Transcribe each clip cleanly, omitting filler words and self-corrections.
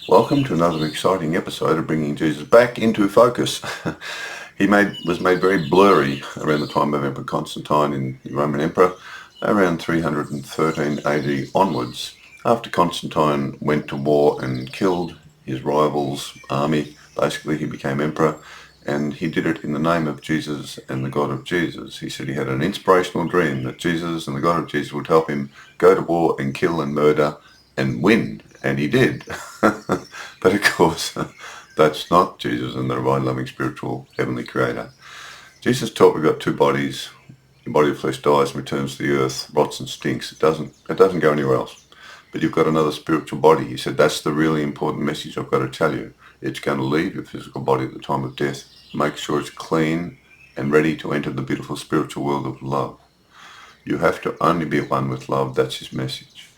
Welcome to another exciting episode of bringing Jesus back into focus. Was made very blurry around the time of Emperor Constantine in the Roman Emperor, around 313 AD onwards. After Constantine went to war and killed his rival's army, basically he became emperor, and he did it in the name of Jesus and the God of Jesus. He said he had an inspirational dream that Jesus and the God of Jesus would help him go to war and kill and murder and win, and he did. But of course, that's not Jesus and the divine, loving, spiritual, heavenly creator. Jesus taught we've got two bodies. Your body of flesh dies and returns to the earth, rots and stinks. It doesn't go anywhere else. But you've got another spiritual body. He said that's the really important message I've got to tell you. It's going to leave your physical body at the time of death. Make sure it's clean and ready to enter the beautiful spiritual world of love. You have to only be at one with love. That's his message.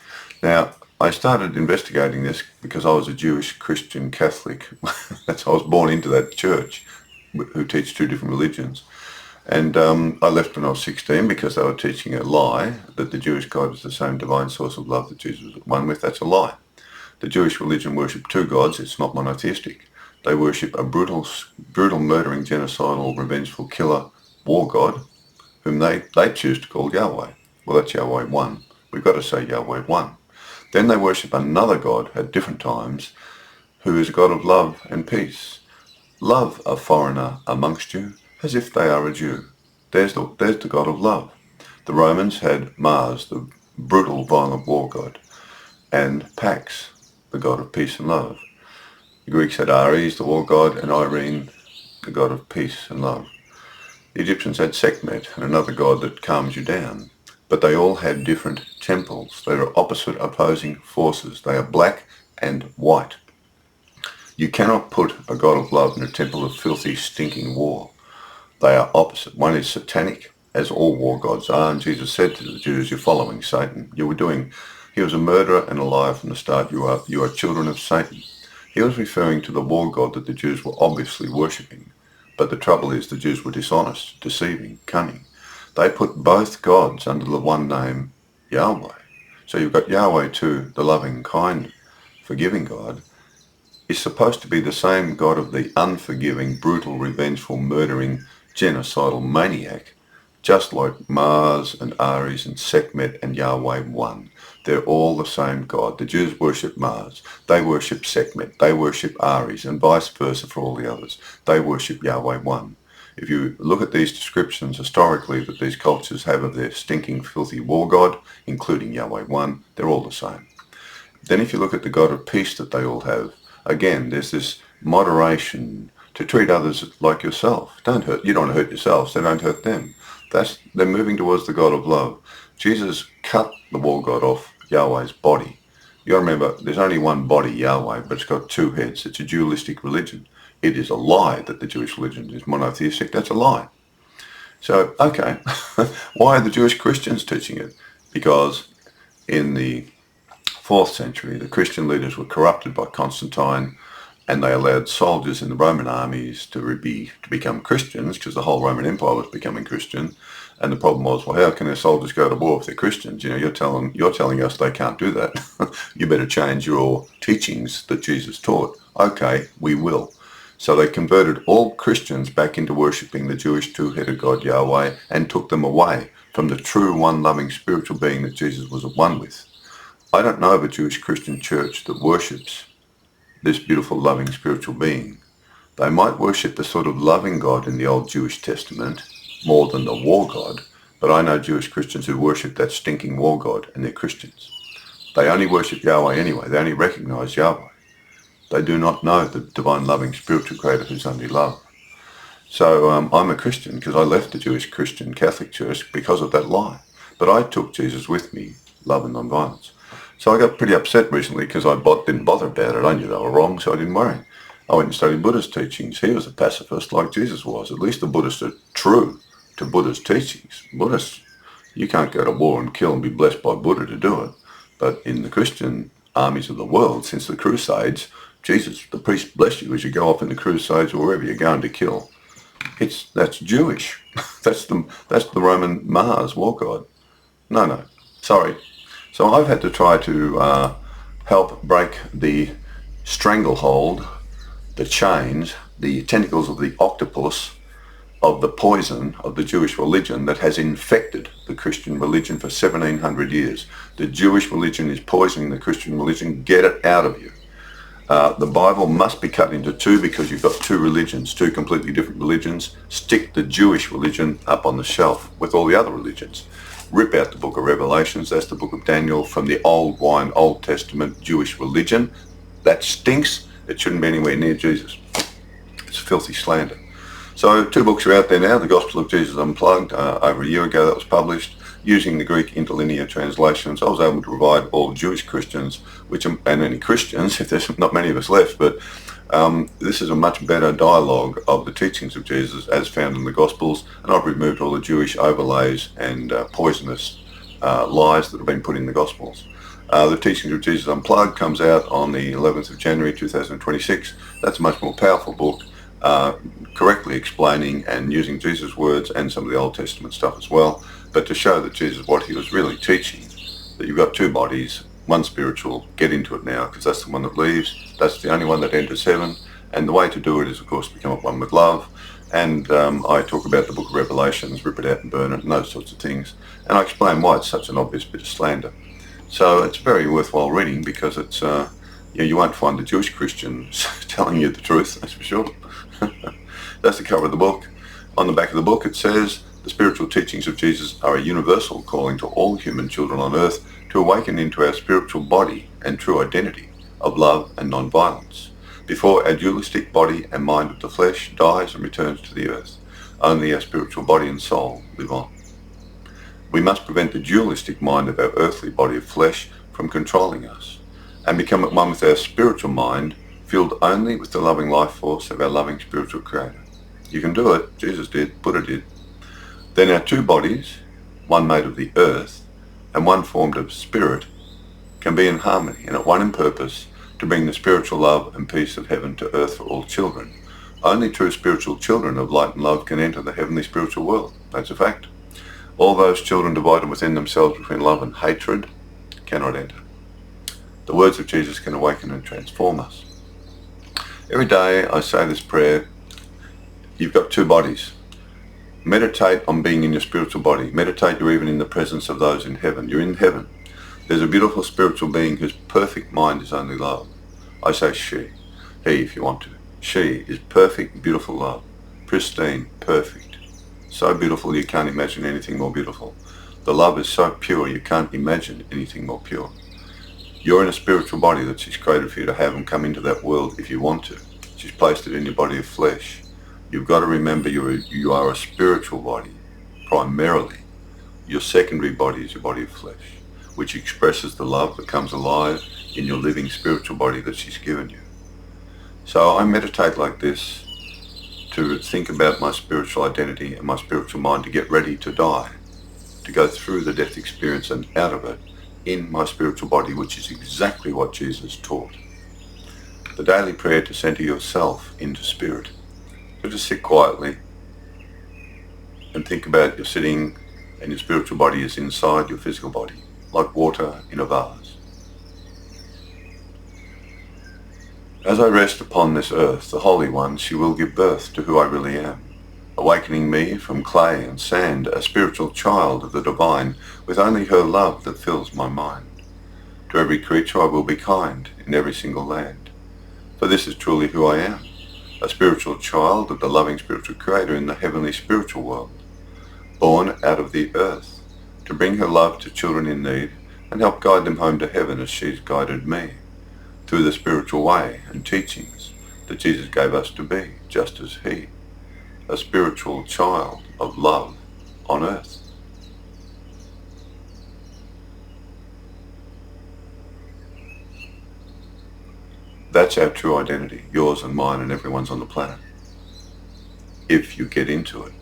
Now, I started investigating this because I was a Jewish, Christian, Catholic. I was born into that church who teach two different religions. And I left when I was 16 because they were teaching a lie that the Jewish God is the same divine source of love that Jesus was at one with. That's a lie. The Jewish religion worship two gods. It's not monotheistic. They worship a brutal, murdering, genocidal, revengeful killer war god whom they choose to call Yahweh. Well, that's Yahweh one. We've got to say Yahweh one. Then they worship another God at different times who is a God of love and peace. Love a foreigner amongst you as if they are a Jew. There's the God of love. The Romans had Mars, the brutal, violent war god, and Pax, the God of peace and love. The Greeks had Ares, the war god, and Irene, the God of peace and love. The Egyptians had Sekhmet, another god that calms you down. But they all had different temples. They are opposite opposing forces. They are black and white. You cannot put a God of love in a temple of filthy, stinking war. They are opposite. One is satanic, as all war gods are, and Jesus said to the Jews, you're following Satan. He was a murderer and a liar from the start. You are children of Satan. He was referring to the war god that the Jews were obviously worshipping. But the trouble is the Jews were dishonest, deceiving, cunning. They put both gods under the one name, Yahweh. So you've got Yahweh too, the loving, kind, forgiving God, is supposed to be the same God of the unforgiving, brutal, revengeful, murdering, genocidal maniac, just like Mars and Ares and Sekhmet and Yahweh one. They're all the same God. The Jews worship Mars. They worship Sekhmet. They worship Ares, and vice versa for all the others. They worship Yahweh one. If you look at these descriptions historically that these cultures have of their stinking, filthy war god, including Yahweh one, they're all the same. Then if you look at the God of peace that they all have, again, there's this moderation to treat others like yourself. You don't hurt yourselves, they don't hurt them. They're moving towards the God of love. Jesus cut the war god off Yahweh's body. You got to remember, there's only one body, Yahweh, but it's got two heads. It's a dualistic religion. It is a lie that the Jewish religion is monotheistic. That's a lie. So, okay, why are the Jewish Christians teaching it? Because in the 4th century, the Christian leaders were corrupted by Constantine, and they allowed soldiers in the Roman armies to become Christians because the whole Roman Empire was becoming Christian. And the problem was, well, how can their soldiers go to war if they're Christians? You know, you're telling us they can't do that. You better change your teachings that Jesus taught. Okay, we will. So they converted all Christians back into worshipping the Jewish two-headed God Yahweh and took them away from the true one loving spiritual being that Jesus was at one with. I don't know of a Jewish Christian church that worships this beautiful loving spiritual being. They might worship the sort of loving God in the Old Jewish Testament more than the war God, but I know Jewish Christians who worship that stinking war God, and they're Christians. They only worship Yahweh anyway. They only recognize Yahweh. They do not know the divine, loving, spiritual creator who's only love. So I'm a Christian because I left the Jewish Christian Catholic Church because of that lie. But I took Jesus with me, love and non-violence. So I got pretty upset recently because I didn't bother about it. I knew they were wrong, so I didn't worry. I went and studied Buddha's teachings. He was a pacifist like Jesus was. At least the Buddhists are true to Buddha's teachings. Buddhists, you can't go to war and kill and be blessed by Buddha to do it. But in the Christian armies of the world, since the Crusades, Jesus, the priest bless you as you go off in the Crusades or wherever you're going to kill. That's Jewish. that's the Roman Mars war god. No, sorry. So I've had to try to help break the stranglehold, the chains, the tentacles of the octopus, of the poison of the Jewish religion that has infected the Christian religion for 1700 years. The Jewish religion is poisoning the Christian religion. Get it out of you. The Bible must be cut into two because you've got two religions, two completely different religions. Stick the Jewish religion up on the shelf with all the other religions. Rip out the book of Revelations, that's the book of Daniel, from the old wine, Old Testament Jewish religion. That stinks. It shouldn't be anywhere near Jesus. It's filthy slander. So 2 books are out there now. The Gospel of Jesus Unplugged, over a year ago that was published. Using the Greek interlinear translations, I was able to provide all Jewish Christians, and any Christians, if there's not many of us left, but this is a much better dialogue of the teachings of Jesus as found in the Gospels, and I've removed all the Jewish overlays and poisonous lies that have been put in the Gospels. The Teachings of Jesus Unplugged comes out on the 11th of January 2026. That's a much more powerful book, correctly explaining and using Jesus' words and some of the Old Testament stuff as well, but to show that Jesus, what he was really teaching, that you've got two bodies, one spiritual, get into it now, because that's the one that leaves, that's the only one that enters heaven, and the way to do it is, of course, become at one with love. And I talk about the book of Revelations, rip it out and burn it, and those sorts of things, and I explain why it's such an obvious bit of slander. So it's very worthwhile reading, because it's you won't find the Jewish Christians telling you the truth, that's for sure. That's the cover of the book. On the back of the book it says, the spiritual teachings of Jesus are a universal calling to all human children on earth to awaken into our spiritual body and true identity of love and non-violence. Before our dualistic body and mind of the flesh dies and returns to the earth, only our spiritual body and soul live on. We must prevent the dualistic mind of our earthly body of flesh from controlling us, and become at one with our spiritual mind, filled only with the loving life force of our loving spiritual Creator. You can do it. Jesus did. Buddha did. Then our two bodies, one made of the earth and one formed of spirit, can be in harmony and at one in purpose to bring the spiritual love and peace of heaven to earth for all children. Only true spiritual children of light and love can enter the heavenly spiritual world. That's a fact. All those children divided within themselves between love and hatred cannot enter. The words of Jesus can awaken and transform us. Every day I say this prayer. You've got two bodies. Meditate on being in your spiritual body. Meditate you're even in the presence of those in heaven. You're in heaven. There's a beautiful spiritual being whose perfect mind is only love. I say she. He, if you want to. She is perfect, beautiful love. Pristine, perfect. So beautiful you can't imagine anything more beautiful. The love is so pure you can't imagine anything more pure. You're in a spiritual body that she's created for you to have and come into that world if you want to. She's placed it in your body of flesh. You've got to remember you are a spiritual body, primarily. Your secondary body is your body of flesh, which expresses the love that comes alive in your living spiritual body that she's given you. So I meditate like this to think about my spiritual identity and my spiritual mind, to get ready to die, to go through the death experience and out of it in my spiritual body, which is exactly what Jesus taught. The daily prayer to center yourself into spirit. So just sit quietly and think about you're sitting and your spiritual body is inside your physical body, like water in a vase. As I rest upon this earth, the Holy One, she will give birth to who I really am, awakening me from clay and sand, a spiritual child of the divine, with only her love that fills my mind. To every creature I will be kind in every single land, for this is truly who I am. A spiritual child of the loving spiritual Creator in the heavenly spiritual world, born out of the earth, to bring her love to children in need and help guide them home to heaven as she's guided me, through the spiritual way and teachings that Jesus gave us to be, just as he, a spiritual child of love on earth. That's our true identity, yours and mine and everyone's on the planet, if you get into it.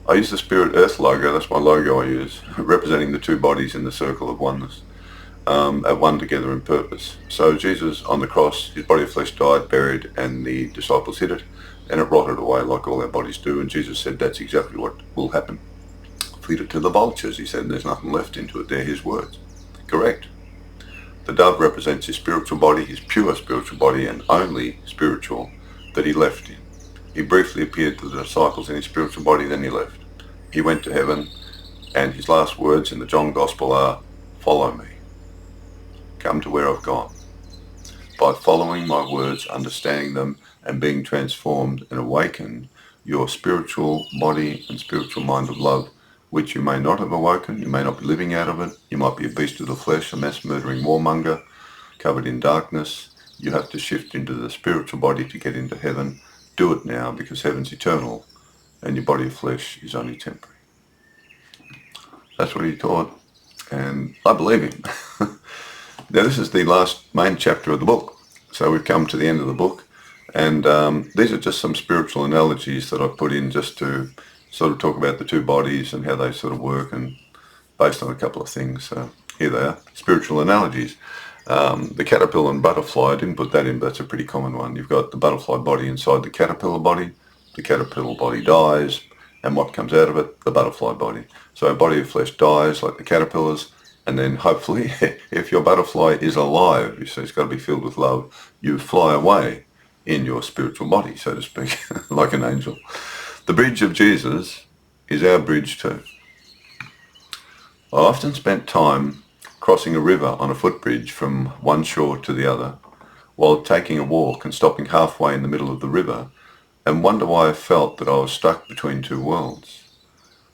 I use the Spirit Earth logo, that's my logo I use, representing the two bodies in the circle of oneness, at one together in purpose. So Jesus on the cross, his body of flesh died, buried, and the disciples hid it, and it rotted away like all our bodies do, and Jesus said that's exactly what will happen. Feed it to the vultures, he said, there's nothing left into it. They're his words. Correct. The dove represents his spiritual body, his pure spiritual body, and only spiritual, that he left in. He briefly appeared to the disciples in his spiritual body, then he left. He went to heaven, and his last words in the John Gospel are, "Follow me. Come to where I've gone." By following my words, understanding them, and being transformed and awakened, your spiritual body and spiritual mind of love, which you may not have awoken, you may not be living out of it, you might be a beast of the flesh, a mass-murdering warmonger, covered in darkness. You have to shift into the spiritual body to get into heaven. Do it now, because heaven's eternal, and your body of flesh is only temporary. That's what he taught, and I believe him. Now, this is the last main chapter of the book, so we've come to the end of the book, and these are just some spiritual analogies that I've put in just to sort of talk about the two bodies and how they sort of work, and based on a couple of things. So here they are, spiritual analogies. The caterpillar and butterfly, I didn't put that in, but that's a pretty common one. You've got the butterfly body inside the caterpillar body dies, and what comes out of it? The butterfly body. So a body of flesh dies like the caterpillars, and then hopefully, if your butterfly is alive, you see, it's got to be filled with love, you fly away in your spiritual body, so to speak, like an angel. The bridge of Jesus is our bridge too. I often spent time crossing a river on a footbridge from one shore to the other, while taking a walk and stopping halfway in the middle of the river, and wonder why I felt that I was stuck between two worlds.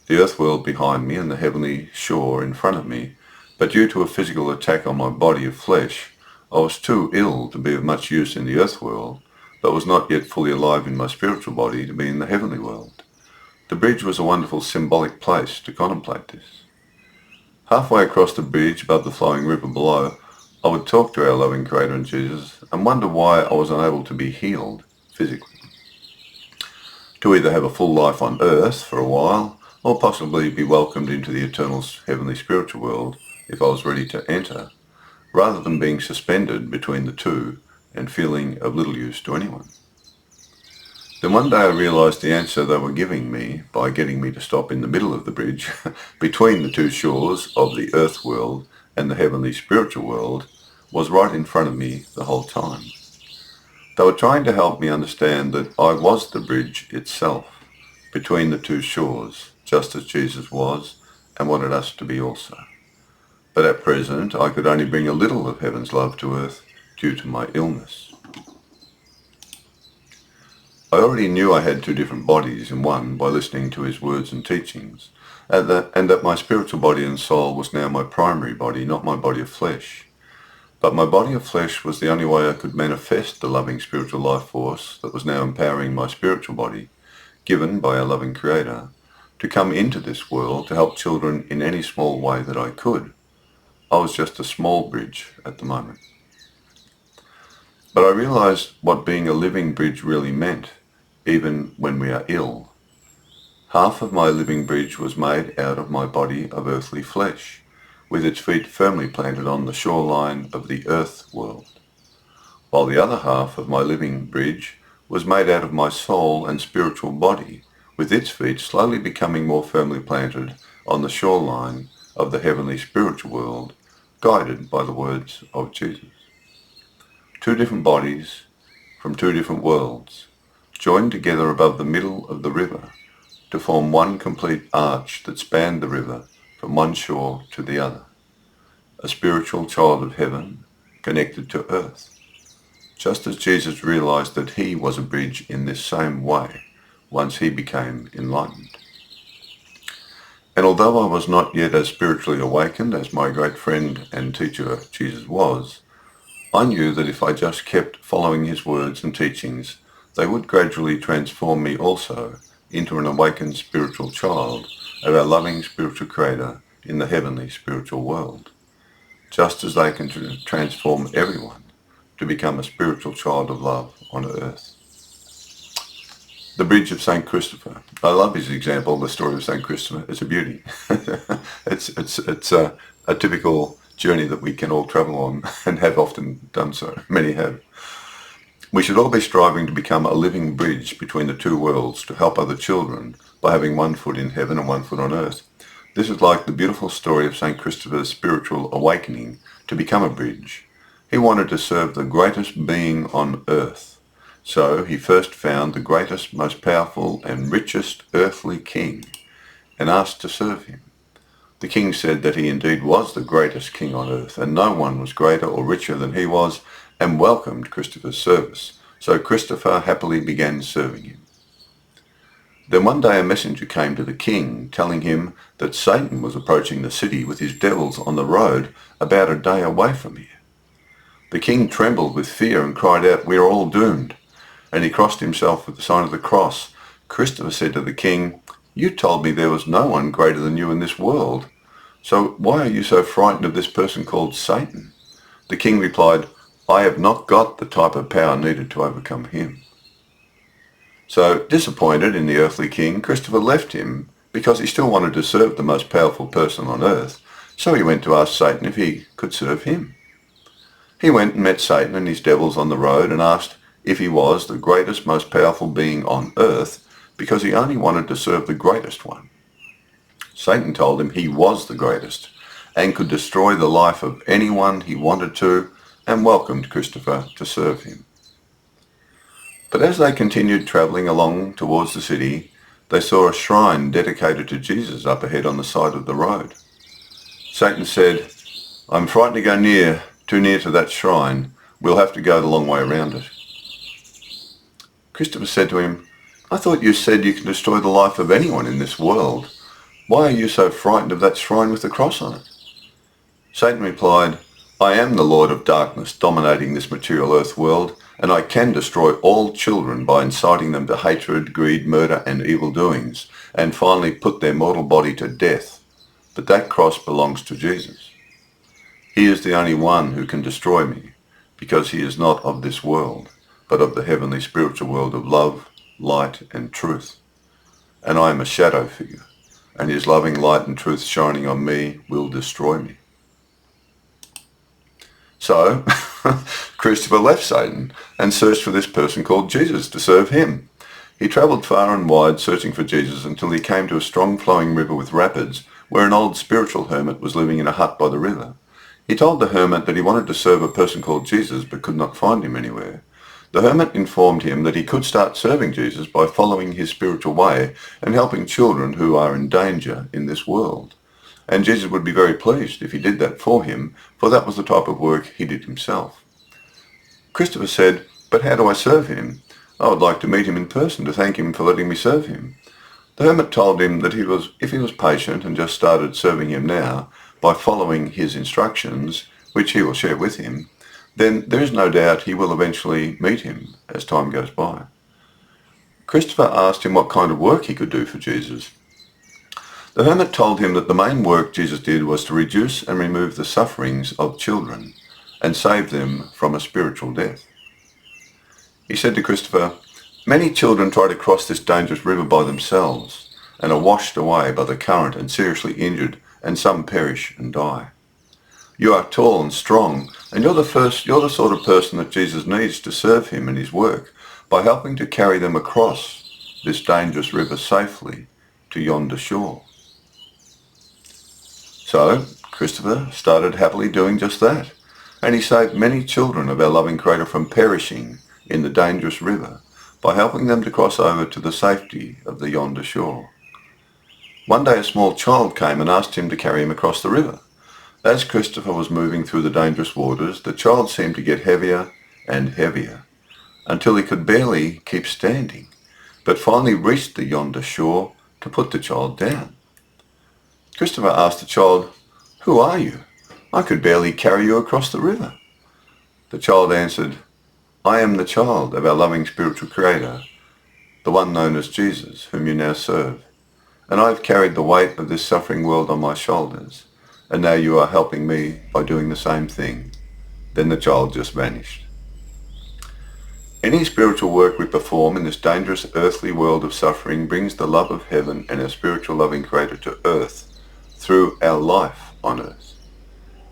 The earth world behind me and the heavenly shore in front of me, but due to a physical attack on my body of flesh, I was too ill to be of much use in the earth world, but was not yet fully alive in my spiritual body to be in the heavenly world. The bridge was a wonderful symbolic place to contemplate this. Halfway across the bridge above the flowing river below, I would talk to our loving Creator and Jesus and wonder why I was unable to be healed physically. To either have a full life on earth for a while, or possibly be welcomed into the eternal heavenly spiritual world if I was ready to enter, rather than being suspended between the two and feeling of little use to anyone. Then one day I realized the answer they were giving me by getting me to stop in the middle of the bridge between the two shores of the earth world and the heavenly spiritual world was right in front of me the whole time. They were trying to help me understand that I was the bridge itself between the two shores, just as Jesus was and wanted us to be also. But at present I could only bring a little of heaven's love to earth due to my illness. I already knew I had two different bodies in one by listening to his words and teachings, and that my spiritual body and soul was now my primary body, not my body of flesh. But my body of flesh was the only way I could manifest the loving spiritual life force that was now empowering my spiritual body, given by our loving Creator, to come into this world to help children in any small way that I could. I was just a small bridge at the moment. But I realized what being a living bridge really meant, even when we are ill. Half of my living bridge was made out of my body of earthly flesh, with its feet firmly planted on the shoreline of the earth world, while the other half of my living bridge was made out of my soul and spiritual body, with its feet slowly becoming more firmly planted on the shoreline of the heavenly spiritual world, guided by the words of Jesus. Two different bodies from two different worlds, joined together above the middle of the river to form one complete arch that spanned the river from one shore to the other. A spiritual child of heaven connected to earth, just as Jesus realized that he was a bridge in this same way once he became enlightened. And although I was not yet as spiritually awakened as my great friend and teacher Jesus was, I knew that if I just kept following his words and teachings, they would gradually transform me also into an awakened spiritual child of our loving spiritual Creator in the heavenly spiritual world, just as they can transform everyone to become a spiritual child of love on earth. The bridge of St. Christopher. I love his example, the story of St. Christopher. It's a beauty. it's a typical journey that we can all travel on and have often done so. Many have. We should all be striving to become a living bridge between the two worlds to help other children by having one foot in heaven and one foot on earth. This is like the beautiful story of St. Christopher's spiritual awakening to become a bridge. He wanted to serve the greatest being on earth. So he first found the greatest, most powerful and richest earthly king and asked to serve him. The king said that he indeed was the greatest king on earth, and no one was greater or richer than he was, and welcomed Christopher's service. So Christopher happily began serving him. Then one day a messenger came to the king, telling him that Satan was approaching the city with his devils on the road about a day away from here. The king trembled with fear and cried out, "We are all doomed." And he crossed himself with the sign of the cross. Christopher said to the king, "You told me there was no one greater than you in this world. So why are you so frightened of this person called Satan?" The king replied, "I have not got the type of power needed to overcome him." So, disappointed in the earthly king, Christopher left him because he still wanted to serve the most powerful person on earth. So he went to ask Satan if he could serve him. He went and met Satan and his devils on the road and asked if he was the greatest, most powerful being on earth, because he only wanted to serve the greatest one. Satan told him he was the greatest and could destroy the life of anyone he wanted to, and welcomed Christopher to serve him. But as they continued travelling along towards the city, they saw a shrine dedicated to Jesus up ahead on the side of the road. Satan said, "I'm frightened to go too near to that shrine. We'll have to go the long way around it." Christopher said to him, "I thought you said you can destroy the life of anyone in this world. Why are you so frightened of that shrine with the cross on it?" Satan replied, "I am the Lord of darkness, dominating this material earth world, and I can destroy all children by inciting them to hatred, greed, murder, and evil doings, and finally put their mortal body to death. But that cross belongs to Jesus. He is the only one who can destroy me, because he is not of this world, but of the heavenly spiritual world of love, light, and truth. And I am a shadow figure, and his loving light and truth shining on me will destroy me." So, Christopher left Satan and searched for this person called Jesus to serve him. He travelled far and wide searching for Jesus until he came to a strong flowing river with rapids, where an old spiritual hermit was living in a hut by the river. He told the hermit that he wanted to serve a person called Jesus but could not find him anywhere. The hermit informed him that he could start serving Jesus by following his spiritual way and helping children who are in danger in this world. And Jesus would be very pleased if he did that for him, for that was the type of work he did himself. Christopher said, "But how do I serve him? I would like to meet him in person to thank him for letting me serve him." The hermit told him that if he was patient and just started serving him now by following his instructions, which he will share with him, then there is no doubt he will eventually meet him as time goes by. Christopher asked him what kind of work he could do for Jesus. The hermit told him that the main work Jesus did was to reduce and remove the sufferings of children and save them from a spiritual death. He said to Christopher, "Many children try to cross this dangerous river by themselves and are washed away by the current and seriously injured, and some perish and die. You are tall and strong, and you're the sort of person that Jesus needs to serve him in his work by helping to carry them across this dangerous river safely to yonder shore." So Christopher started happily doing just that, and he saved many children of our loving Creator from perishing in the dangerous river by helping them to cross over to the safety of the yonder shore. One day a small child came and asked him to carry him across the river. As Christopher was moving through the dangerous waters, the child seemed to get heavier and heavier until he could barely keep standing, but finally reached the yonder shore to put the child down. Christopher asked the child, "Who are you? I could barely carry you across the river." The child answered, "I am the child of our loving spiritual Creator, the one known as Jesus, whom you now serve. And I have carried the weight of this suffering world on my shoulders, and now you are helping me by doing the same thing." Then the child just vanished. Any spiritual work we perform in this dangerous earthly world of suffering brings the love of heaven and our spiritual loving Creator to earth through our life on earth.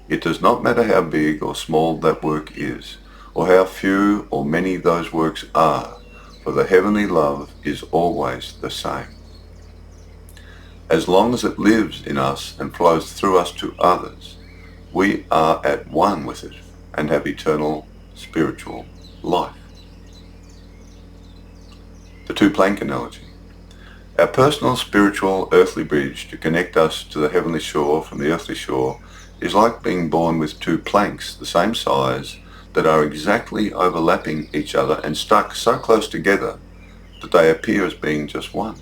It does not matter how big or small that work is, or how few or many those works are, for the heavenly love is always the same. as long as it lives in us and flows through us to others, we are at one with it and have eternal spiritual life. The two-plank analogy. Our personal spiritual earthly bridge to connect us to the heavenly shore from the earthly shore is like being born with two planks the same size that are exactly overlapping each other and stuck so close together that they appear as being just one.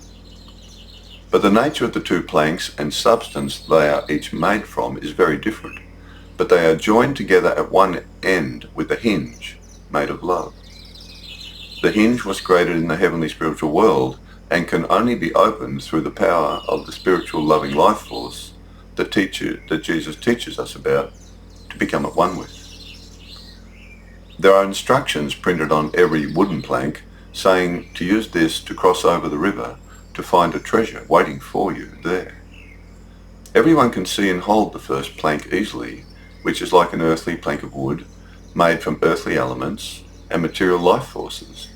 But the nature of the two planks and substance they are each made from is very different, but they are joined together at one end with a hinge made of love. The hinge was created in the heavenly spiritual world and can only be opened through the power of the spiritual loving life force that Jesus teaches us about to become at one with. There are instructions printed on every wooden plank saying to use this to cross over the river to find a treasure waiting for you there. Everyone can see and hold the first plank easily, which is like an earthly plank of wood made from earthly elements and material life forces,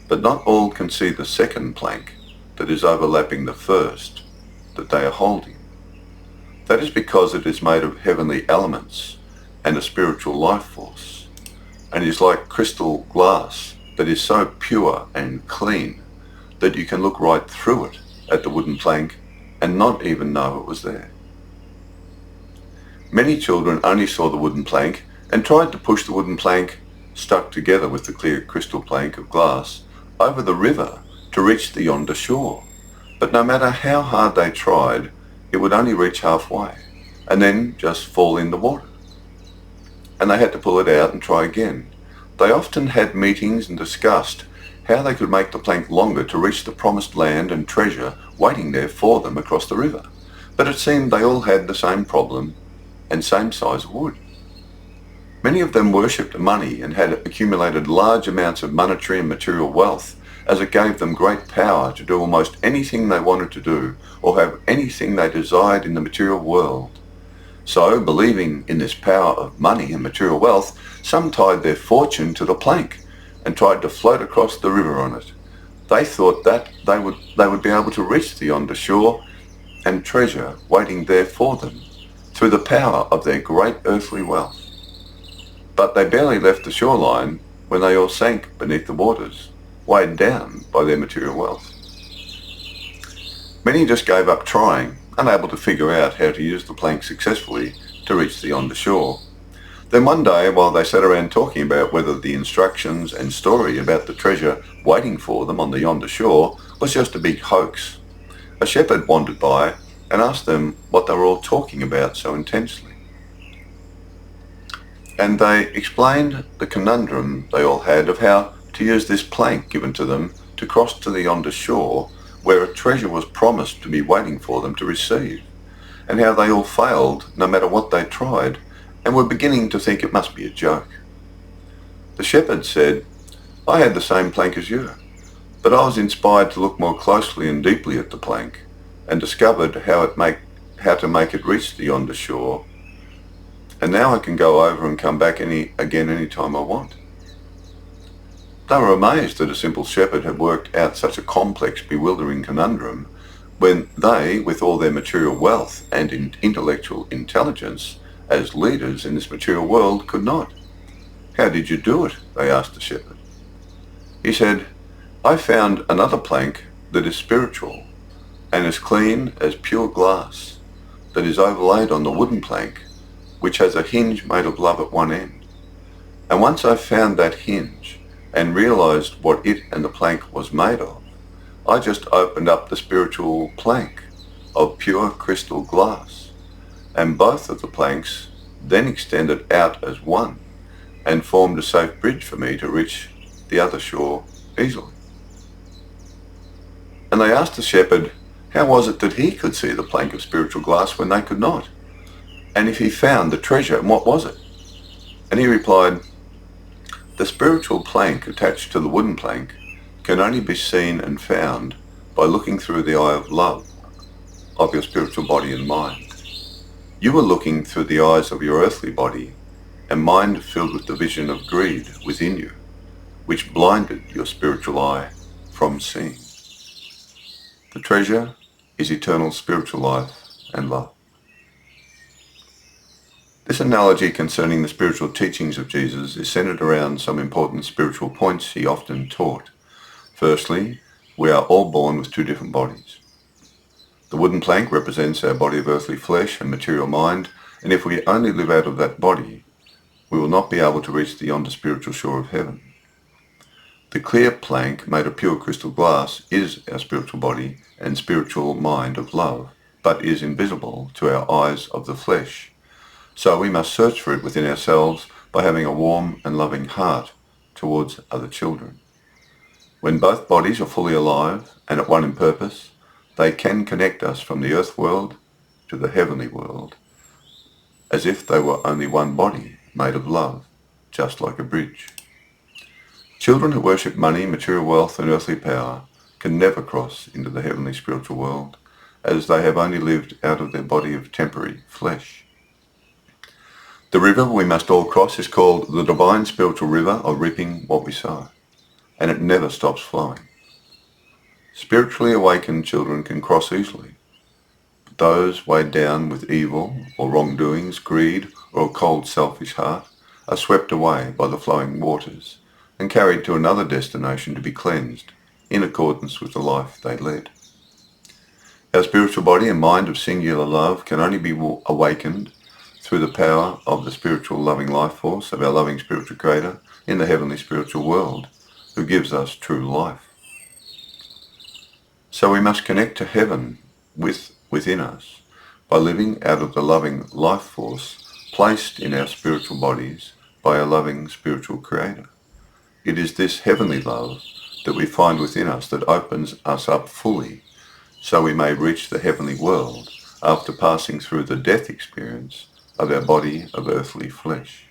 but not all can see the second plank that is overlapping the first that they are holding. That is because it is made of heavenly elements and a spiritual life force, and is like crystal glass that is so pure and clean that you can look right through it at the wooden plank and not even know it was there. Many children only saw the wooden plank and tried to push the wooden plank, stuck together with the clear crystal plank of glass, over the river to reach the yonder shore. But no matter how hard they tried, it would only reach halfway and then just fall in the water. And they had to pull it out and try again. They often had meetings and discussed how they could make the plank longer to reach the promised land and treasure waiting there for them across the river. But it seemed they all had the same problem and same size of wood. Many of them worshipped money and had accumulated large amounts of monetary and material wealth, as it gave them great power to do almost anything they wanted to do or have anything they desired in the material world. So, believing in this power of money and material wealth, some tied their fortune to the plank and tried to float across the river on it. They thought that they would be able to reach the yonder shore and treasure waiting there for them through the power of their great earthly wealth. But they barely left the shoreline when they all sank beneath the waters, weighed down by their material wealth. Many just gave up trying, unable to figure out how to use the plank successfully to reach the yonder shore. Then one day, while they sat around talking about whether the instructions and story about the treasure waiting for them on the yonder shore was just a big hoax, a shepherd wandered by and asked them what they were all talking about so intensely. And they explained the conundrum they all had of how to use this plank given to them to cross to the yonder shore where a treasure was promised to be waiting for them to receive, and how they all failed no matter what they tried and were beginning to think it must be a joke. The shepherd said, "I had the same plank as you, but I was inspired to look more closely and deeply at the plank and discovered how to make it reach the yonder shore, and now I can go over and come back any time I want." They were amazed that a simple shepherd had worked out such a complex, bewildering conundrum when they, with all their material wealth and intellectual intelligence as leaders in this material world, could not. "How did you do it?" they asked the shepherd. He said, "I found another plank that is spiritual and as clean as pure glass, that is overlaid on the wooden plank, which has a hinge made of love at one end. And once I found that hinge and realized what it and the plank was made of, I just opened up the spiritual plank of pure crystal glass, and both of the planks then extended out as one and formed a safe bridge for me to reach the other shore easily." And they asked the shepherd, how was it that he could see the plank of spiritual glass when they could not? And if he found the treasure, and what was it? And he replied, "The spiritual plank attached to the wooden plank can only be seen and found by looking through the eye of love of your spiritual body and mind. You were looking through the eyes of your earthly body and mind filled with the vision of greed within you, which blinded your spiritual eye from seeing. The treasure is eternal spiritual life and love. This analogy concerning the spiritual teachings of Jesus is centered around some important spiritual points he often taught. Firstly, we are all born with two different bodies. The wooden plank represents our body of earthly flesh and material mind, and if we only live out of that body, we will not be able to reach the yonder spiritual shore of heaven. The clear plank made of pure crystal glass is our spiritual body and spiritual mind of love, but is invisible to our eyes of the flesh. So we must search for it within ourselves by having a warm and loving heart towards other children. When both bodies are fully alive and at one in purpose, they can connect us from the earth world to the heavenly world, as if they were only one body made of love, just like a bridge. Children who worship money, material wealth and earthly power can never cross into the heavenly spiritual world, as they have only lived out of their body of temporary flesh. The river we must all cross is called the divine spiritual river of reaping what we sow, and it never stops flowing. Spiritually awakened children can cross easily, but those weighed down with evil or wrongdoings, greed, or a cold, selfish heart are swept away by the flowing waters and carried to another destination to be cleansed in accordance with the life they led. Our spiritual body and mind of singular love can only be awakened through the power of the spiritual loving life force of our loving spiritual creator in the heavenly spiritual world, who gives us true life. So we must connect to heaven within us by living out of the loving life force placed in our spiritual bodies by our loving spiritual creator. It is this heavenly love that we find within us that opens us up fully so we may reach the heavenly world after passing through the death experience of our body of earthly flesh.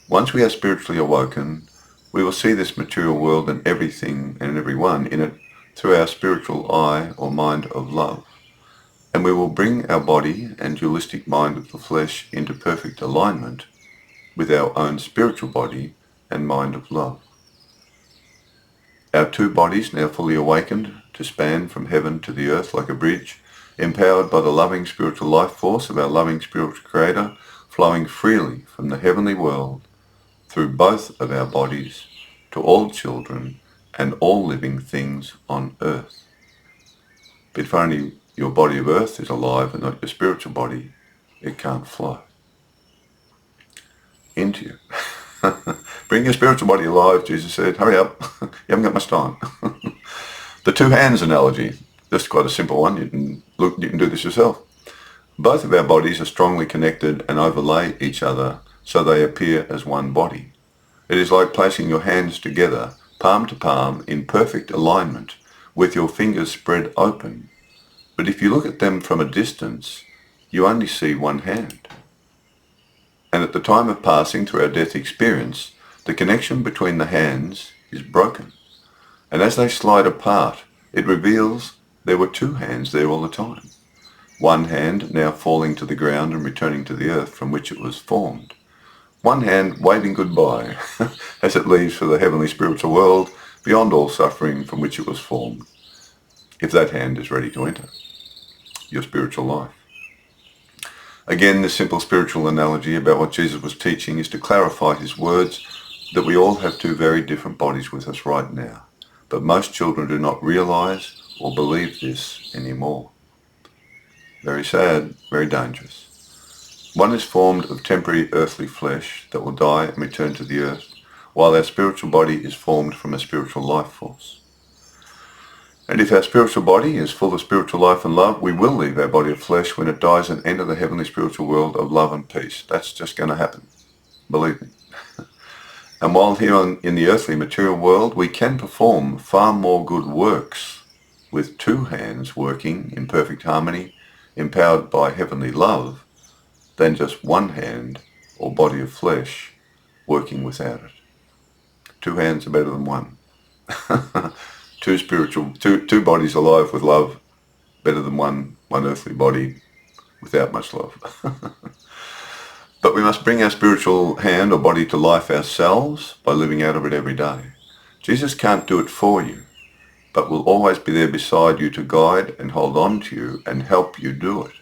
Once we are spiritually awoken, we will see this material world and everything and everyone in it through our spiritual eye or mind of love, and we will bring our body and dualistic mind of the flesh into perfect alignment with our own spiritual body and mind of love. Our two bodies now fully awakened to span from heaven to the earth like a bridge, empowered by the loving spiritual life force of our loving spiritual creator, flowing freely from the heavenly world through both of our bodies to all children and all living things on earth. But if only your body of earth is alive and not your spiritual body, it can't flow into you. Bring your spiritual body alive, Jesus said. Hurry up, you haven't got much time. The two hands analogy, just quite a simple one. You can do this yourself. Both of our bodies are strongly connected and overlay each other so they appear as one body. It is like placing your hands together, palm to palm, in perfect alignment, with your fingers spread open. But if you look at them from a distance, you only see one hand. And at the time of passing through our death experience, the connection between the hands is broken. And as they slide apart, it reveals there were two hands there all the time. One hand now falling to the ground and returning to the earth from which it was formed. One hand waving goodbye as it leaves for the heavenly spiritual world beyond all suffering from which it was formed, if that hand is ready to enter your spiritual life. Again, this simple spiritual analogy about what Jesus was teaching is to clarify his words that we all have two very different bodies with us right now, but most children do not realize or believe this anymore. Very sad, very dangerous. One is formed of temporary earthly flesh that will die and return to the earth, while our spiritual body is formed from a spiritual life force. And if our spiritual body is full of spiritual life and love, we will leave our body of flesh when it dies and enter the heavenly spiritual world of love and peace. That's just going to happen. Believe me. And while here in the earthly material world, we can perform far more good works with two hands working in perfect harmony, empowered by heavenly love, than just one hand or body of flesh working without it. Two hands are better than one. Two bodies alive with love, better than one earthly body without much love. But we must bring our spiritual hand or body to life ourselves by living out of it every day. Jesus can't do it for you. but will always be there beside you to guide and hold on to you and help you do it.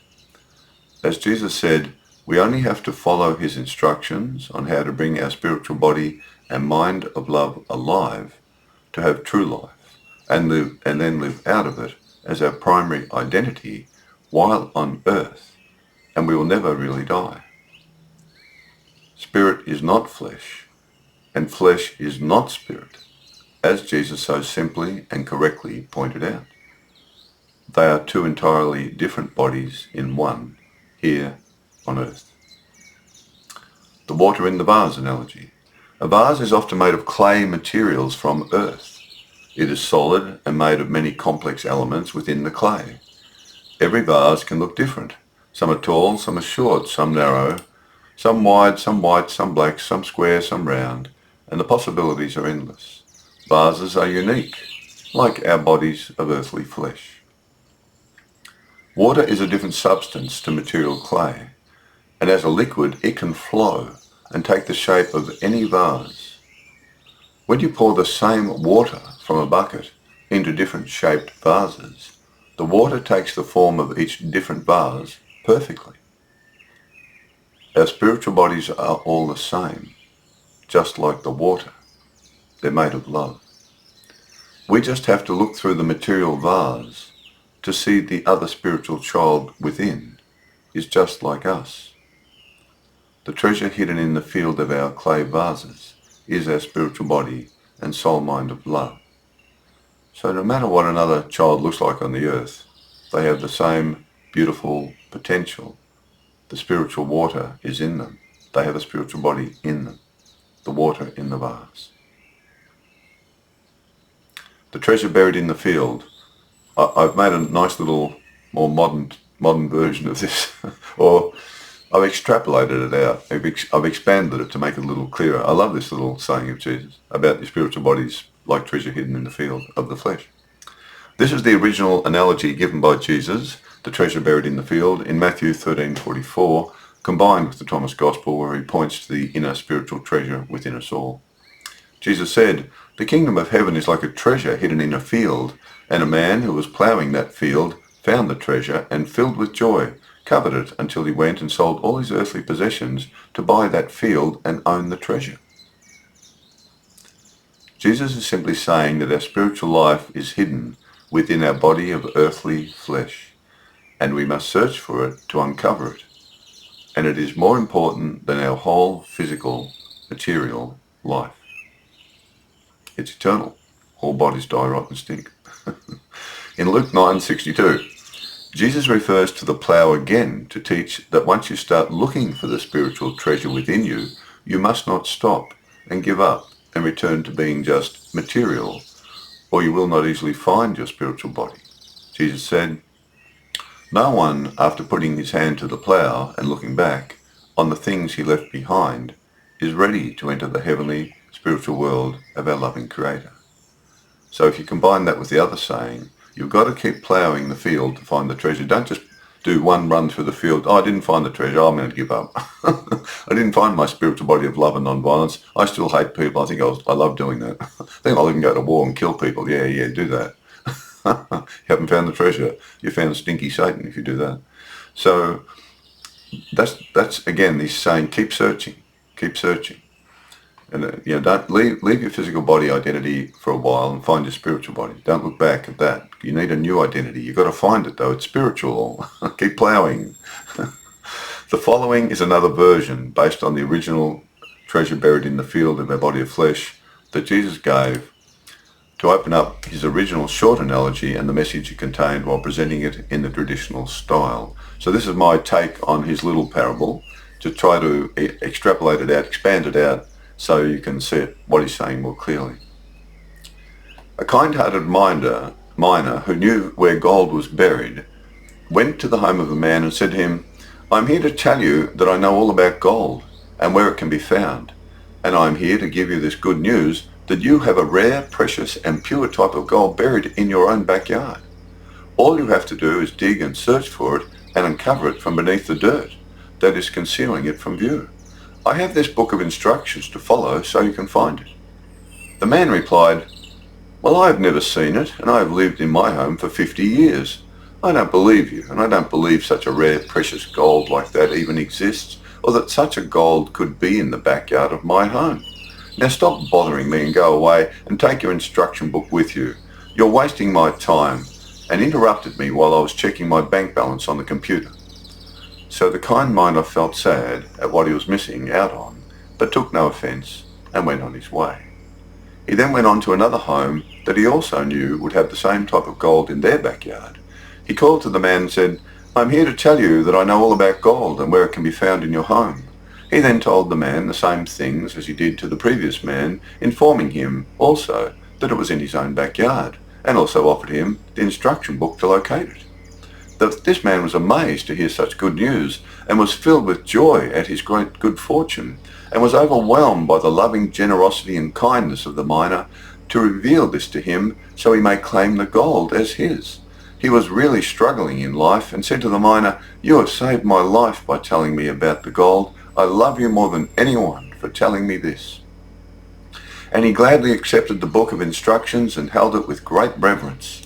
As Jesus said, we only have to follow his instructions on how to bring our spiritual body and mind of love alive to have true life and then live out of it as our primary identity while on earth, and we will never really die. Spirit is not flesh, and flesh is not spirit, as Jesus so simply and correctly pointed out. They are two entirely different bodies in one, here on earth. The water in the vase analogy. A vase is often made of clay materials from earth. It is solid and made of many complex elements within the clay. Every vase can look different. Some are tall, some are short, some narrow, some wide, some white, some black, some square, some round, and the possibilities are endless. Vases are unique, like our bodies of earthly flesh. Water is a different substance to material clay, and as a liquid it can flow and take the shape of any vase. When you pour the same water from a bucket into different shaped vases, the water takes the form of each different vase perfectly. Our spiritual bodies are all the same, just like the water. They're made of love. We just have to look through the material vase to see the other spiritual child within is just like us. The treasure hidden in the field of our clay vases is our spiritual body and soul mind of love. So no matter what another child looks like on the earth, they have the same beautiful potential. The spiritual water is in them. They have a spiritual body in them. The water in the vase. The treasure buried in the field. I've made a nice little more modern version of this, or I've extrapolated it out. I've expanded it to make it a little clearer. I love this little saying of Jesus about the spiritual bodies like treasure hidden in the field of the flesh. This is the original analogy given by Jesus, the treasure buried in the field, in Matthew 13:44, combined with the Thomas Gospel, where he points to the inner spiritual treasure within us all. Jesus said, "The kingdom of heaven is like a treasure hidden in a field, and a man who was ploughing that field found the treasure and, filled with joy, covered it until he went and sold all his earthly possessions to buy that field and own the treasure." Jesus is simply saying that our spiritual life is hidden within our body of earthly flesh, and we must search for it to uncover it. And it is more important than our whole physical, material life. It's eternal. All bodies die, rot and stink. In Luke 9:62, Jesus refers to the plough again to teach that once you start looking for the spiritual treasure within you, you must not stop and give up and return to being just material, or you will not easily find your spiritual body. Jesus said, "No one, after putting his hand to the plough and looking back on the things he left behind, is ready to enter the heavenly spiritual world of our loving Creator." So if you combine that with the other saying, you've got to keep ploughing the field to find the treasure. Don't just do one run through the field. "Oh, I didn't find the treasure. Oh, I'm going to give up. I didn't find my spiritual body of love and non-violence. I still hate people. I love doing that. I think I'll even go to war and kill people." Yeah, do that. You haven't found the treasure. You found stinky Satan if you do that. So that's again, he's saying, keep searching. And don't leave your physical body identity for a while and find your spiritual body. Don't look back at that. You need a new identity. You've got to find it though. It's spiritual. Keep ploughing. The following is another version based on the original treasure buried in the field of our body of flesh that Jesus gave to open up his original short analogy and the message it contained while presenting it in the traditional style. So this is my take on his little parable, to try to extrapolate it out, expand it out, so you can see what he's saying more clearly. A kind-hearted miner who knew where gold was buried went to the home of a man and said to him, "I'm here to tell you that I know all about gold and where it can be found, and I'm here to give you this good news that you have a rare, precious and pure type of gold buried in your own backyard. All you have to do is dig and search for it and uncover it from beneath the dirt that is concealing it from view. I have this book of instructions to follow so you can find it." The man replied, "Well, I have never seen it, and I have lived in my home for 50 years. I don't believe you, and I don't believe such a rare, precious gold like that even exists, or that such a gold could be in the backyard of my home. Now stop bothering me and go away and take your instruction book with you. You're wasting my time," and interrupted me while I was checking my bank balance on the computer. So the kind miner felt sad at what he was missing out on, but took no offence and went on his way. He then went on to another home that he also knew would have the same type of gold in their backyard. He called to the man and said, "I'm here to tell you that I know all about gold and where it can be found in your home." He then told the man the same things as he did to the previous man, informing him also that it was in his own backyard, and also offered him the instruction book to locate it. This man was amazed to hear such good news, and was filled with joy at his great good fortune, and was overwhelmed by the loving generosity and kindness of the miner to reveal this to him so he may claim the gold as his. He was really struggling in life and said to the miner, "You have saved my life by telling me about the gold. I love you more than anyone for telling me this." And he gladly accepted the book of instructions and held it with great reverence.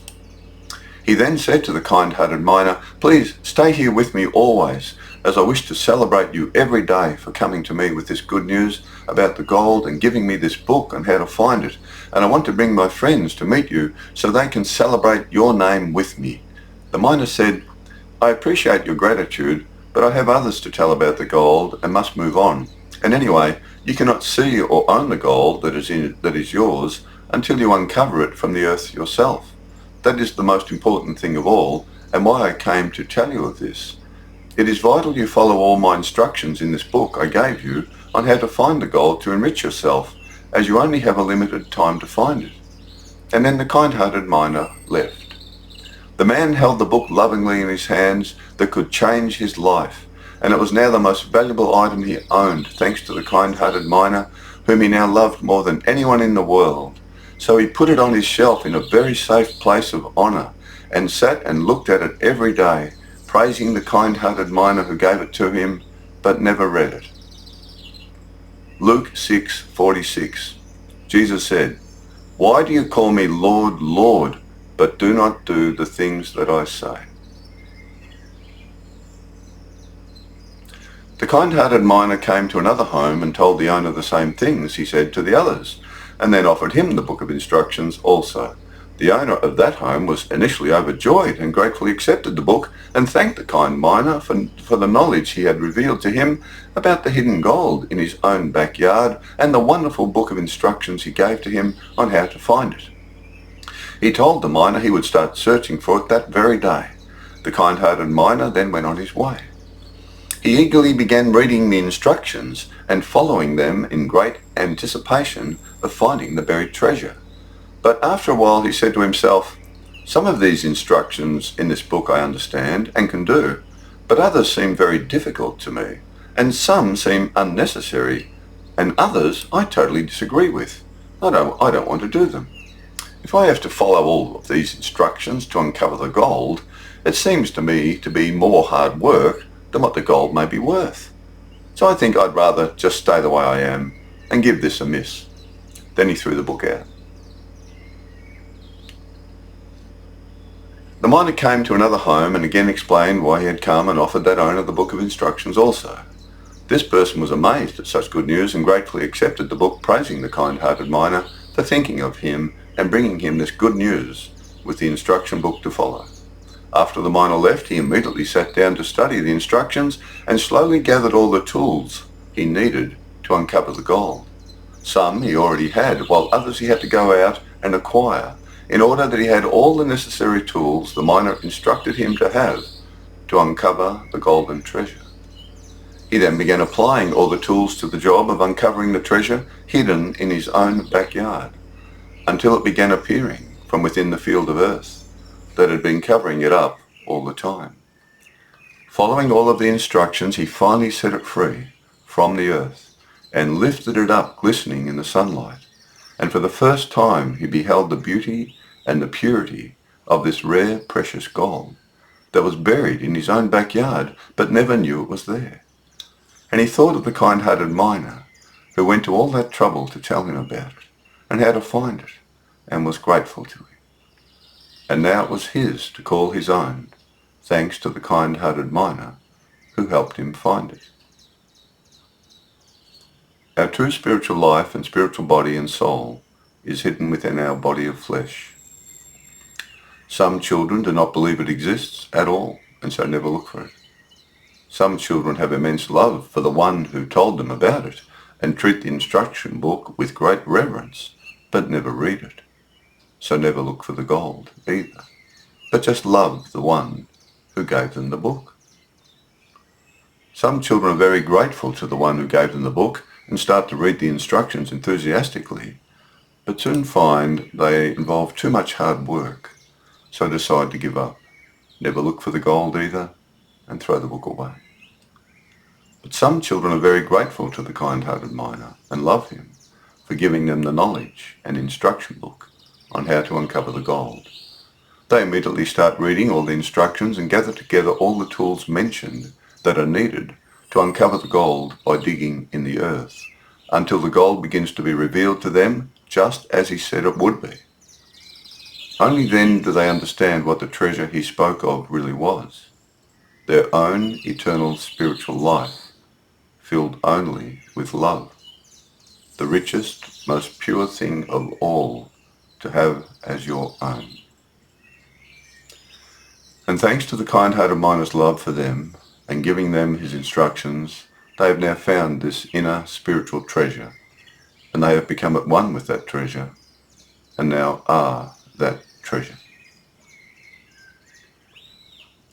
He then said to the kind-hearted miner, "Please stay here with me always, as I wish to celebrate you every day for coming to me with this good news about the gold and giving me this book on how to find it. And I want to bring my friends to meet you so they can celebrate your name with me." The miner said, "I appreciate your gratitude, but I have others to tell about the gold and must move on. And anyway, you cannot see or own the gold that is yours until you uncover it from the earth yourself. That is the most important thing of all, and why I came to tell you of this. It is vital you follow all my instructions in this book I gave you on how to find the gold to enrich yourself, as you only have a limited time to find it." And then the kind-hearted miner left. The man held the book lovingly in his hands that could change his life, and it was now the most valuable item he owned, thanks to the kind-hearted miner, whom he now loved more than anyone in the world. So he put it on his shelf in a very safe place of honor, and sat and looked at it every day, praising the kind-hearted miner who gave it to him, but never read it. Luke 6:46. Jesus said, "Why do you call me Lord, Lord, but do not do the things that I say?" The kind-hearted miner came to another home and told the owner the same things he said to the others, and then offered him the book of instructions also. The owner of that home was initially overjoyed and gratefully accepted the book and thanked the kind miner for the knowledge he had revealed to him about the hidden gold in his own backyard and the wonderful book of instructions he gave to him on how to find it. He told the miner he would start searching for it that very day. The kind-hearted miner then went on his way. He eagerly began reading the instructions and following them in great anticipation of finding the buried treasure. But after a while he said to himself, "Some of these instructions in this book I understand and can do, but others seem very difficult to me, and some seem unnecessary, and others I totally disagree with. I don't want to do them. If I have to follow all of these instructions to uncover the gold, it seems to me to be more hard work than what the gold may be worth. So I think I'd rather just stay the way I am and give this a miss." Then he threw the book out. The miner came to another home and again explained why he had come and offered that owner the book of instructions also. This person was amazed at such good news and gratefully accepted the book, praising the kind-hearted miner for thinking of him and bringing him this good news with the instruction book to follow. After the miner left, he immediately sat down to study the instructions and slowly gathered all the tools he needed to uncover the gold. Some he already had, while others he had to go out and acquire, in order that he had all the necessary tools the miner instructed him to have to uncover the golden treasure. He then began applying all the tools to the job of uncovering the treasure hidden in his own backyard, until it began appearing from within the field of earth that had been covering it up all the time. Following all of the instructions, he finally set it free from the earth and lifted it up glistening in the sunlight. And for the first time he beheld the beauty and the purity of this rare, precious gold that was buried in his own backyard, but never knew it was there. And he thought of the kind-hearted miner who went to all that trouble to tell him about it and how to find it. and was grateful to him. And now it was his to call his own, thanks to the kind-hearted miner who helped him find it. Our true spiritual life and spiritual body and soul is hidden within our body of flesh. Some children do not believe it exists at all, and so never look for it. Some children have immense love for the one who told them about it, and treat the instruction book with great reverence, but never read it. So never look for the gold either, but just love the one who gave them the book. Some children are very grateful to the one who gave them the book and start to read the instructions enthusiastically, but soon find they involve too much hard work, so decide to give up, never look for the gold either, and throw the book away. But some children are very grateful to the kind-hearted miner and love him for giving them the knowledge and instruction book on how to uncover the gold. They immediately start reading all the instructions and gather together all the tools mentioned that are needed to uncover the gold by digging in the earth, until the gold begins to be revealed to them just as he said it would be. Only then do they understand what the treasure he spoke of really was, their own eternal spiritual life, filled only with love, the richest, most pure thing of all to have as your own. And thanks to the kind-hearted miner's love for them and giving them his instructions, they have now found this inner spiritual treasure, and they have become at one with that treasure, and now are that treasure.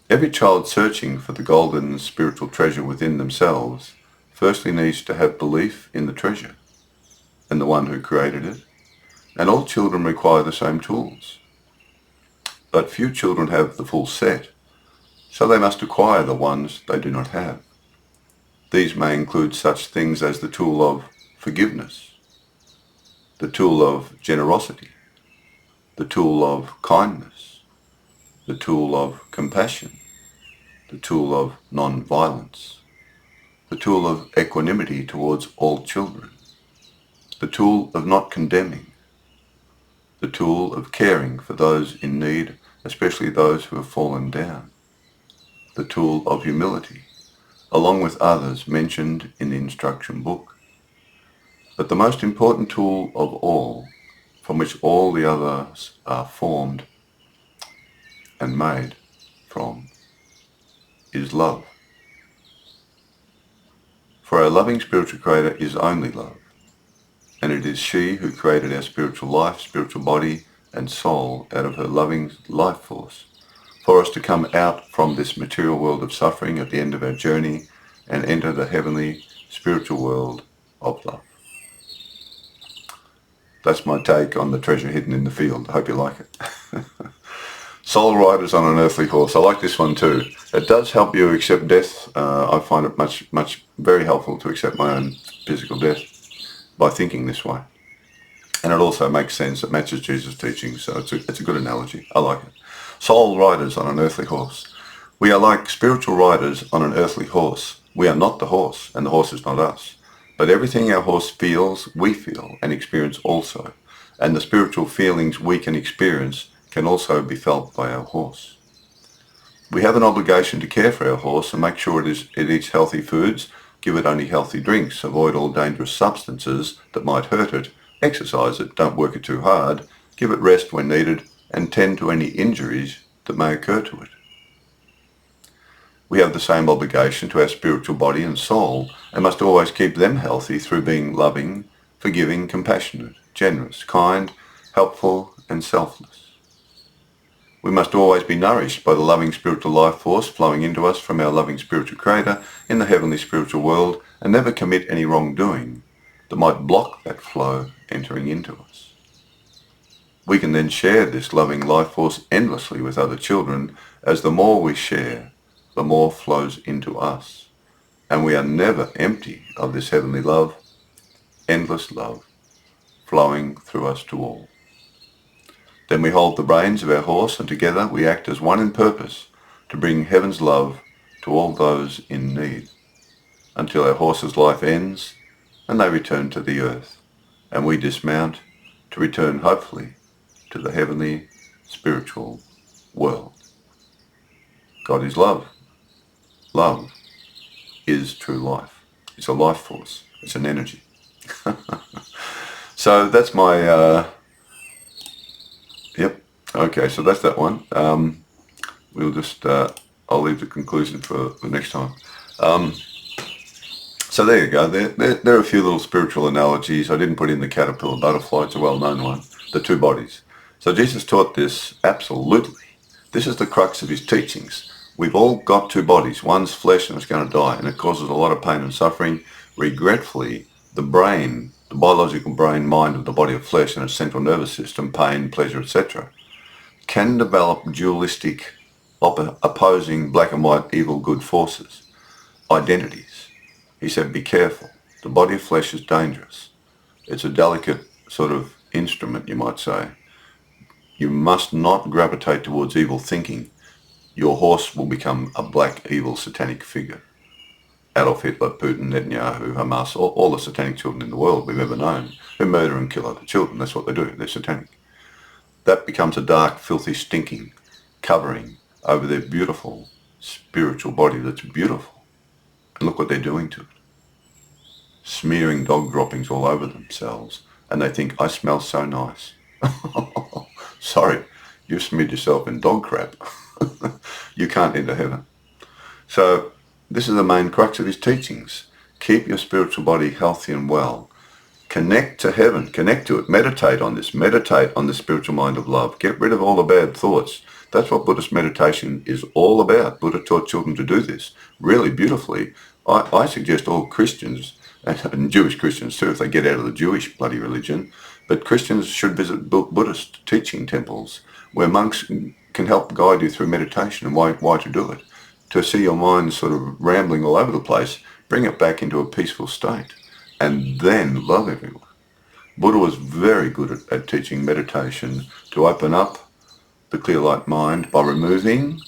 Every child searching for the golden spiritual treasure within themselves firstly needs to have belief in the treasure and the one who created it, and all children require the same tools. But few children have the full set, so they must acquire the ones they do not have. These may include such things as the tool of forgiveness, the tool of generosity, the tool of kindness, the tool of compassion, the tool of non-violence, the tool of equanimity towards all children, the tool of not condemning, the tool of caring for those in need, especially those who have fallen down, the tool of humility, along with others mentioned in the instruction book. But the most important tool of all, from which all the others are formed and made from, is love. For our loving spiritual creator is only love, and it is she who created our spiritual life, spiritual body, and soul out of her loving life force, for us to come out from this material world of suffering at the end of our journey and enter the heavenly spiritual world of love. That's my take on the treasure hidden in the field. I hope you like it. Soul riders on an earthly horse. I like this one too. It does help you accept death. I find it very helpful to accept my own physical death by thinking this way. And it also makes sense. It matches Jesus' teaching, so it's a good analogy. I like it. Soul riders on an earthly horse. We are like spiritual riders on an earthly horse. We are not the horse, and the horse is not us. But everything our horse feels, we feel and experience also. And the spiritual feelings we can experience can also be felt by our horse. We have an obligation to care for our horse and make sure it eats healthy foods, give it only healthy drinks, avoid all dangerous substances that might hurt it, exercise it, don't work it too hard, give it rest when needed, and tend to any injuries that may occur to it. We have the same obligation to our spiritual body and soul, and must always keep them healthy through being loving, forgiving, compassionate, generous, kind, helpful, and selfless. We must always be nourished by the loving spiritual life force flowing into us from our loving spiritual creator in the heavenly spiritual world, and never commit any wrongdoing that might block that flow entering into us. We can then share this loving life force endlessly with other children, as the more we share, the more flows into us, and we are never empty of this heavenly love, endless love, flowing through us to all. Then we hold the reins of our horse, and together we act as one in purpose to bring heaven's love to all those in need, until our horse's life ends and they return to the earth, and we dismount to return hopefully to the heavenly spiritual world. God is love. Love is true life. It's a life force. It's an energy. So that's my, yep. Okay, so that's that one. We'll just, I'll leave the conclusion for the next time. So there you go. There are a few little spiritual analogies. I didn't put in the caterpillar butterfly. It's a well-known one. The two bodies. So Jesus taught this absolutely. This is the crux of his teachings. We've all got two bodies. One's flesh and it's going to die, and it causes a lot of pain and suffering. Regretfully, the brain, the biological brain, mind of the body of flesh and its central nervous system, pain, pleasure, etc., can develop dualistic, opposing black and white, evil, good forces, identities. He said, be careful. The body of flesh is dangerous. It's a delicate sort of instrument, you might say. You must not gravitate towards evil thinking. Your horse will become a black, evil, satanic figure. Adolf Hitler, Putin, Netanyahu, Hamas, all the satanic children in the world we've ever known, who murder and kill other children. That's what they do. They're satanic. That becomes a dark, filthy, stinking covering over their beautiful spiritual body that's beautiful. And look what they're doing to it. Smearing dog droppings all over themselves. And they think, I smell so nice. Sorry, you smeared yourself in dog crap. You can't enter heaven. So this is the main crux of his teachings. Keep your spiritual body healthy and well. Connect to heaven. Connect to it. Meditate on this. Meditate on the spiritual mind of love. Get rid of all the bad thoughts. That's what Buddhist meditation is all about. Buddha taught children to do this really beautifully. I suggest all Christians, and Jewish Christians too, if they get out of the Jewish bloody religion, but Christians should visit Buddhist teaching temples where monks can help guide you through meditation and why to do it. To see your mind sort of rambling all over the place, bring it back into a peaceful state, and then love everyone. Buddha was very good at teaching meditation to open up the clear light mind by removing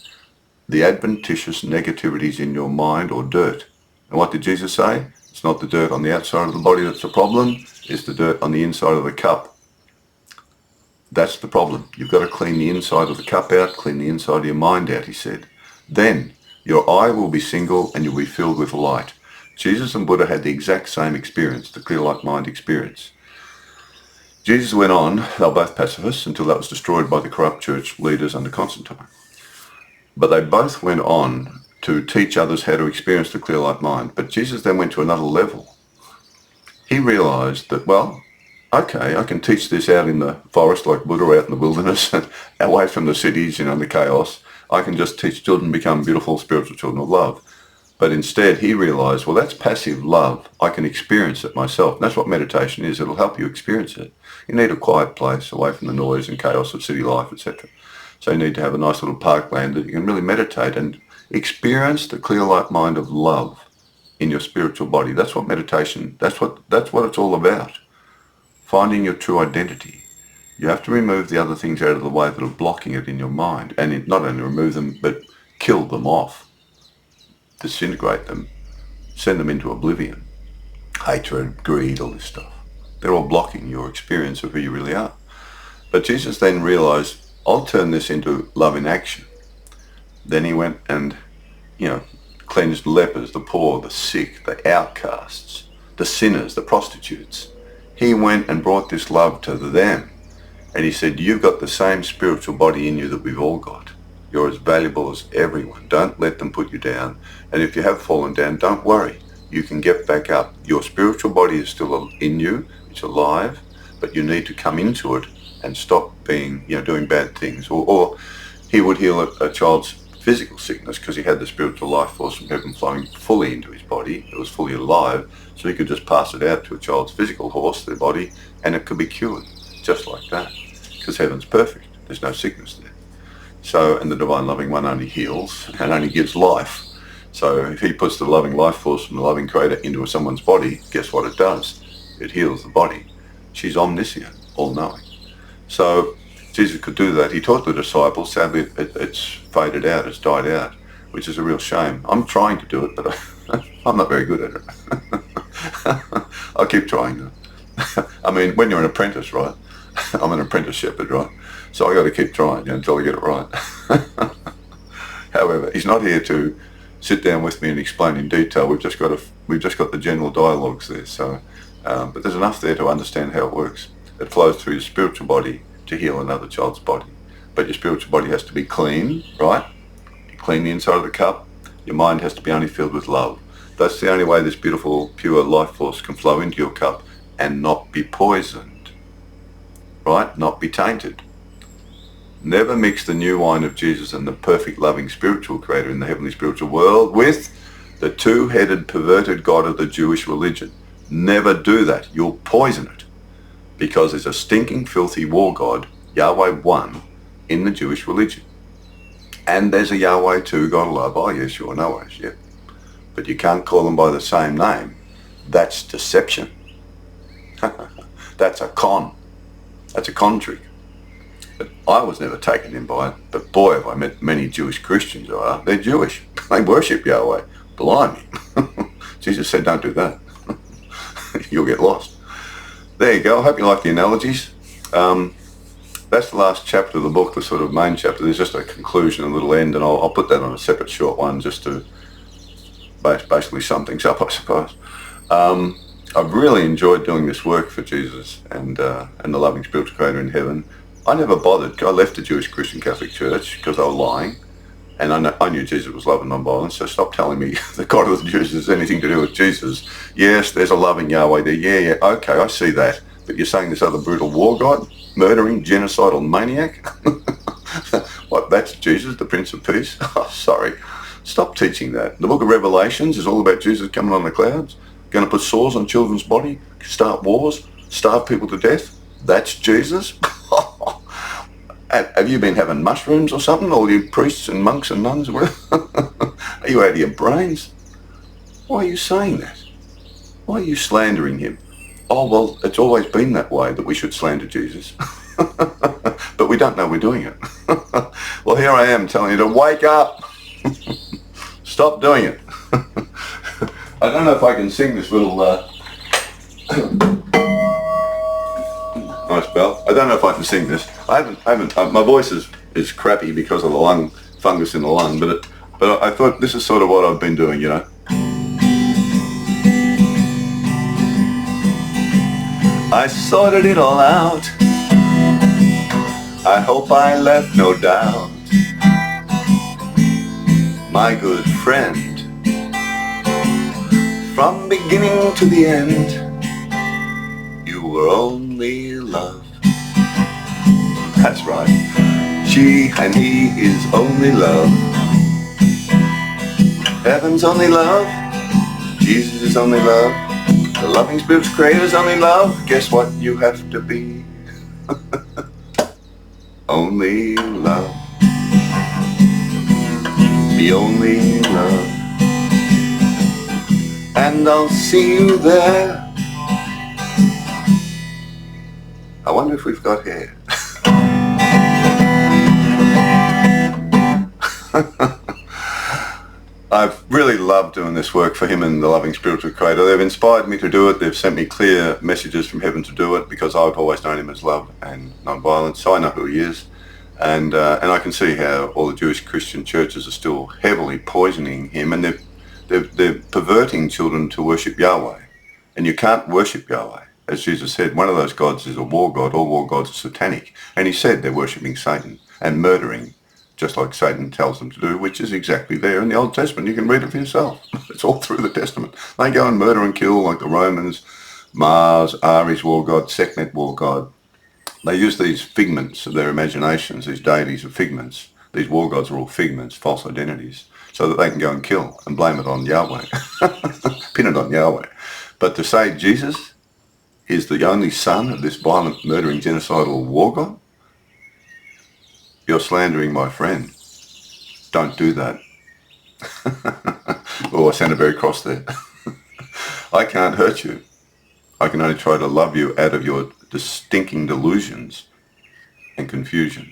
the adventitious negativities in your mind or dirt. And what did Jesus say? It's not the dirt on the outside of the body that's the problem, it's the dirt on the inside of the cup. That's the problem. You've got to clean the inside of the cup out, clean the inside of your mind out, he said. Then your eye will be single and you'll be filled with light. Jesus and Buddha had the exact same experience, the clear light mind experience. Jesus went on, they were both pacifists, until that was destroyed by the corrupt church leaders under Constantine. But they both went on to teach others how to experience the clear light mind. But Jesus then went to another level. He realized that, well, okay, I can teach this out in the forest like Buddha, out in the wilderness, away from the cities, the chaos. I can just teach children to become beautiful spiritual children of love. But instead he realized, well, that's passive love. I can experience it myself. And that's what meditation is. It'll help you experience it. You need a quiet place away from the noise and chaos of city life, etc. So you need to have a nice little parkland that you can really meditate and experience the clear light mind of love in your spiritual body. That's what meditation, that's what it's all about. Finding your true identity. You have to remove the other things out of the way that are blocking it in your mind. And not only remove them, but kill them off. Disintegrate them. Send them into oblivion. Hatred, greed, all this stuff. They're all blocking your experience of who you really are. But Jesus then realized, I'll turn this into love in action. Then he went and, cleansed lepers, the poor, the sick, the outcasts, the sinners, the prostitutes. He went and brought this love to them. And he said, you've got the same spiritual body in you that we've all got. You're as valuable as everyone. Don't let them put you down. And if you have fallen down, don't worry. You can get back up. Your spiritual body is still in you. It's alive. But you need to come into it and stop being, doing bad things. Or he would heal a child's physical sickness because he had the spiritual life force from heaven flowing fully into his body. It was fully alive. So he could just pass it out to a child's physical horse, their body, and it could be cured just like that. Because heaven's perfect. There's no sickness there. So, and the divine loving one only heals and only gives life. So if he puts the loving life force from the loving creator into someone's body, guess what it does? It heals the body. She's omniscient, all-knowing. So Jesus could do that. He taught the disciples. Sadly, it's faded out, it's died out, which is a real shame. I'm trying to do it, but I'm not very good at it. I'll keep trying though. I mean, when you're an apprentice, right? I'm an apprentice shepherd, right? So I got to keep trying, until I get it right. However, he's not here to sit down with me and explain in detail. We've just got the general dialogues there. So, but there's enough there to understand how it works. It flows through your spiritual body to heal another child's body. But your spiritual body has to be clean, right? You clean the inside of the cup. Your mind has to be only filled with love. That's the only way this beautiful, pure life force can flow into your cup and not be poisoned, right? Not be tainted. Never mix the new wine of Jesus and the perfect, loving, spiritual creator in the heavenly spiritual world with the two-headed, perverted God of the Jewish religion. Never do that. You'll poison it. Because there's a stinking, filthy war god, Yahweh 1, in the Jewish religion. And there's a Yahweh 2, God of love. Oh, yes, sure, no worries, yeah. But you can't call them by the same name. That's deception. That's a con. That's a con trick. But I was never taken in by it. But boy, have I met many Jewish Christians who are. They're Jewish. They worship Yahweh. Blimey. Jesus said, don't do that. You'll get lost. There you go. I hope you like the analogies. That's the last chapter of the book, the sort of main chapter. There's just a conclusion, a little end, and I'll put that on a separate short one just to basically sum things up, I suppose. I've really enjoyed doing this work for Jesus and the loving spiritual creator in heaven. I never bothered. I left the Jewish Christian Catholic Church because they were lying, and I knew Jesus was love and non-violence, so stop telling me the God of the Jews has anything to do with Jesus. Yes, there's a loving Yahweh there. Yeah, okay, I see that. But you're saying this other brutal war god, murdering, genocidal maniac? What, that's Jesus, the Prince of Peace? Oh, sorry. Stop teaching that. The book of Revelations is all about Jesus coming on the clouds, going to put sores on children's body, start wars, starve people to death. That's Jesus? Have you been having mushrooms or something, all you priests and monks and nuns? Are you out of your brains? Why are you saying that? Why are you slandering him? Oh, well, it's always been that way, that we should slander Jesus. But we don't know we're doing it. Well, here I am telling you to wake up. Stop doing it. I don't know if I can sing this little... Nice bell. I don't know if I can sing this. I haven't. My voice is crappy because of the lung fungus in the lung. But I thought this is sort of what I've been doing, you know. I sorted it all out. I hope I left no doubt. My good friend, from beginning to the end, you were only love. That's right. She and he is only love. Heaven's only love. Jesus is only love. The loving spirit's creator's only love. Guess what you have to be? Only love. Be only love. And I'll see you there. I wonder if we've got hair. I've really loved doing this work for him and the loving spiritual creator. They've inspired me to do it. They've sent me clear messages from heaven to do it because I've always known him as love and non-violence, so I know who he is. And I can see how all the Jewish Christian churches are still heavily poisoning him, and they're perverting children to worship Yahweh. And you can't worship Yahweh. As Jesus said, one of those gods is a war god. All war gods are satanic. And he said they're worshipping Satan and murdering, just like Satan tells them to do, which is exactly there in the Old Testament. You can read it for yourself. It's all through the Testament. They go and murder and kill like the Romans, Mars, Ares, war god, Sekhmet, war god. They use these figments of their imaginations, these deities of figments. These war gods are all figments, false identities, so that they can go and kill and blame it on Yahweh. Pin it on Yahweh. But to say Jesus is the only son of this violent, murdering, genocidal war god? You're slandering my friend. Don't do that. Oh, I sounded very cross there. I can't hurt you. I can only try to love you out of your stinking delusions and confusion.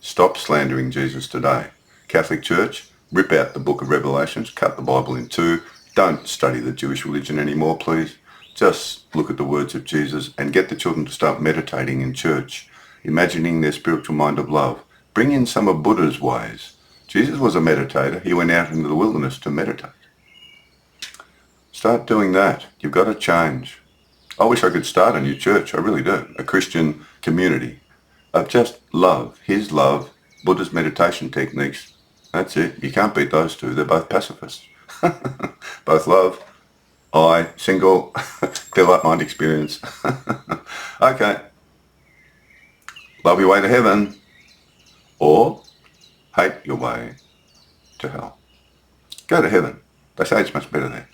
Stop slandering Jesus today. Catholic Church, rip out the book of Revelations, cut the Bible in two. Don't study the Jewish religion anymore, please. Just look at the words of Jesus and get the children to start meditating in church, imagining their spiritual mind of love. Bring in some of Buddha's ways. Jesus was a meditator. He went out into the wilderness to meditate. Start doing that. You've got to change. I wish I could start a new church. I really do. A Christian community of just love. His love, Buddha's meditation techniques. That's it. You can't beat those two. They're both pacifists. Both love, I, single, clear light mind experience. Okay. Love your way to heaven or hate your way to hell. Go to heaven. They say it's much better there.